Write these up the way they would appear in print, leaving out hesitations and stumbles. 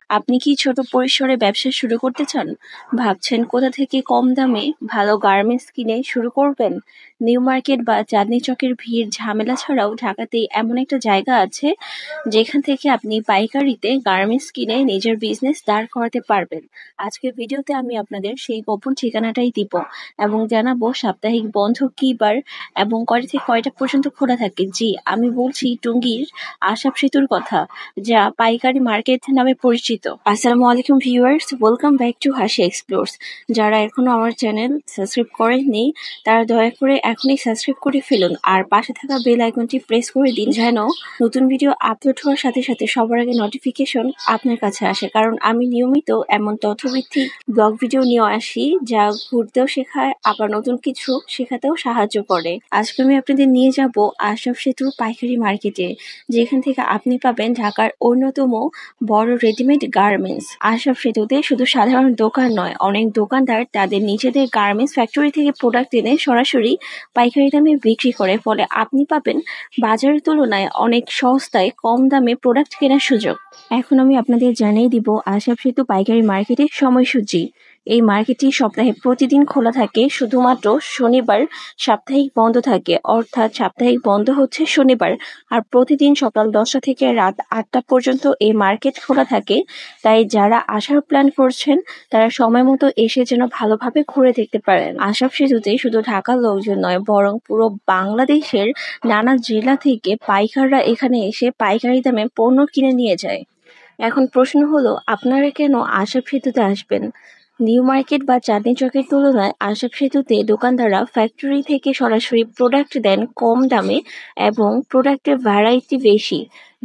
আপনি কি ছোট পরিসরে ব্যবসা শুরু করতে চান? ভাবছেন কোথা থেকে কম দামে ভালো গার্মেন্টস কিনে শুরু করবেন? নিউ মার্কেট বা চাঁদনী চকের ভিড় ঝামেলা ছাড়াও ঢাকাতে এমন একটা জায়গা আছে যেখান থেকে আপনি পাইকারিতে গার্মেন্টস কিনে নিজের বিজনেস দাঁড় করাতে পারবেন। আজকের ভিডিওতে আমি আপনাদের সেই গোপন ঠিকানাটাই দিব এবং জানাবো সাপ্তাহিক বন্ধ কী বার এবং কয়টা থেকে কয়টা পর্যন্ত খোলা থাকে। জি, আমি বলছি টঙ্গীর আশাব সেতুর কথা, যা পাইকারি মার্কেট নামে পরিচিত। আসসালামু আলাইকুম ভিউয়ার্স, ওয়েলকাম ব্যাক টু হাসি এক্সপ্লোরস। যারা এখনো আমার চ্যানেল সাবস্ক্রাইব করেননি তারা দয়া করে এখনই সাবস্ক্রাইব করে ফেলুন আর পাশে থাকা বেল আইকনটি প্রেস করে দিন, যেন নতুন ভিডিও আপলোড হওয়ার সাথে সাথে সবার আগে নোটিফিকেশন আপনার কাছে আসে। কারণ আমি নিয়মিত এমন তথ্যভিত্তিক ব্লগ ভিডিও নিয়ে আসি যা ঘুরতেও শেখায়, আবার নতুন কিছু শেখাতেও সাহায্য করে। আজকে আমি আপনাদের নিয়ে যাব আশরাফ সেতু পাইকারি মার্কেটে, যেখান থেকে আপনি পাবেন ঢাকার অন্যতম বড় রেডিমেড গার্মেন্টস। আশরাফ সেতুতে শুধু সাধারণ দোকান নয়, অনেক দোকানদার তাদের নিজেদের গার্মেন্টস ফ্যাক্টরি থেকে প্রোডাক্ট এনে সরাসরি পাইকারি দামে বিক্রি করে। ফলে আপনি পাবেন বাজারের তুলনায় অনেক সস্তায় কম দামে প্রোডাক্ট কেনার সুযোগ। এখন আমি আপনাদের জানিয়ে দিব আশরাফ সেতু পাইকারি মার্কেটের সময়সূচি। এই মার্কেটটি সপ্তাহে প্রতিদিন খোলা থাকে, শুধুমাত্র শনিবার সাপ্তাহিক বন্ধ থাকে। অর্থাৎ সাপ্তাহিক বন্ধ হচ্ছে শনিবার, আর প্রতিদিন সকাল 10টা থেকে রাত 8টা পর্যন্ত এই মার্কেট খোলা থাকে। তাই যারা আসার প্ল্যান করছেন তারা সময় মতো এসে যেন ভালোভাবে ঘুরে দেখতে পারেন। আশরাফ সেতুতে শুধু ঢাকার লোকজন নয়, বরং পুরো বাংলাদেশের নানা জেলা থেকে পাইকাররা এখানে এসে পাইকারি দামে পণ্য কিনে নিয়ে যায়। এখন প্রশ্ন হলো, আপনারা কেন আশরাফ সেতুতে আসবেন? নিউ মার্কেট বা চাঁদনী চকের তুলনায় আশরাফ সেতুতে দোকানদাররা ফ্যাক্টরি থেকে সরাসরি প্রোডাক্ট দেন কম দামে এবং প্রোডাক্টের ভ্যারাইটি বেশি।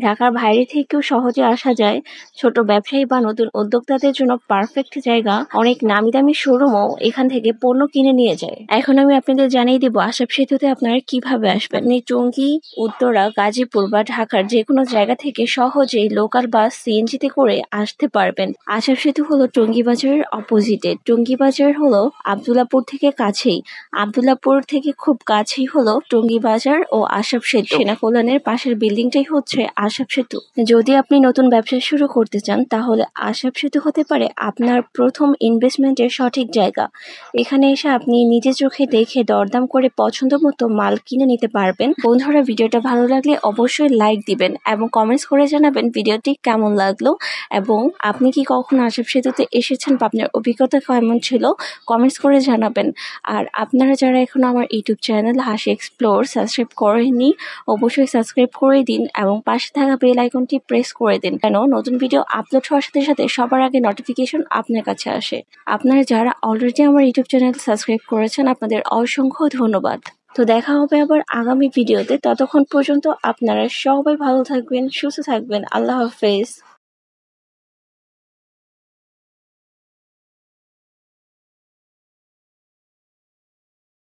ঢাকার বাইরে থেকেও সহজে আসা যায়। ছোট ব্যবসায়ী বা নতুন উদ্যোক্তাদের জন্য পারফেক্ট জায়গা। অনেক নামি দামি শোরুমও এখান থেকে পণ্য কিনে নিয়ে যায়। এখন আমি আপনাদের জানিয়ে দিব আশরাফ সেতুতে আপনারা কিভাবে আসবেন। আপনি টঙ্গী, উত্তরা, গাজীপুর বা ঢাকার যে কোনো জায়গা থেকে সহজেই লোকাল বাস, সিএনজিতে করে আসতে পারবেন। আশরাফ সেতু হলো টঙ্গী বাজারের অপোজিটে। টঙ্গী বাজার হলো আব্দুল্লাহপুর থেকে কাছেই। আব্দুল্লাহপুর থেকে খুব কাছেই হলো টঙ্গী বাজার ও আশরাফ সেতু। সেনা কল্যাণের পাশের বিল্ডিংটাই হচ্ছে আশরাফ সেতু। যদি আপনি নতুন ব্যবসা শুরু করতে চান তাহলে আশরাফ সেতু হতে পারে আপনার প্রথম ইনভেস্টমেন্টের সঠিক জায়গা। এখানে এসে আপনি নিজের চোখে দেখে দরদাম করে পছন্দ মতো মাল কিনে নিতে পারবেন। বন্ধুরা, ভিডিওটা ভালো লাগলে অবশ্যই লাইক দিবেন এবং কমেন্টস করে জানাবেন ভিডিওটি কেমন লাগলো এবং আপনি কি কখনো আশরাফ সেতুতে এসেছেন বা আপনার অভিজ্ঞতা কেমন ছিল কমেন্টস করে জানাবেন। আর আপনারা যারা এখনো আমার ইউটিউব চ্যানেল হাসি এক্সপ্লোর সাবস্ক্রাইব করেননি, অবশ্যই সাবস্ক্রাইব করে দিন এবং পাশে থাকা বেল আইকনটি প্রেস করে দিন, যেন নতুন ভিডিও আপলোড হওয়ার সাথে সাথে সবার আগে নোটিফিকেশন আপনার কাছে আসে। আপনারা যারা অলরেডি আমার ইউটিউব চ্যানেল সাবস্ক্রাইব করেছেন আপনাদের অসংখ্য ধন্যবাদ। তো দেখা হবে আবার আগামী ভিডিওতে। ততক্ষণ পর্যন্ত আপনারা সবাই ভালো থাকবেন, সুস্থ থাকবেন। আল্লাহ হাফেজ।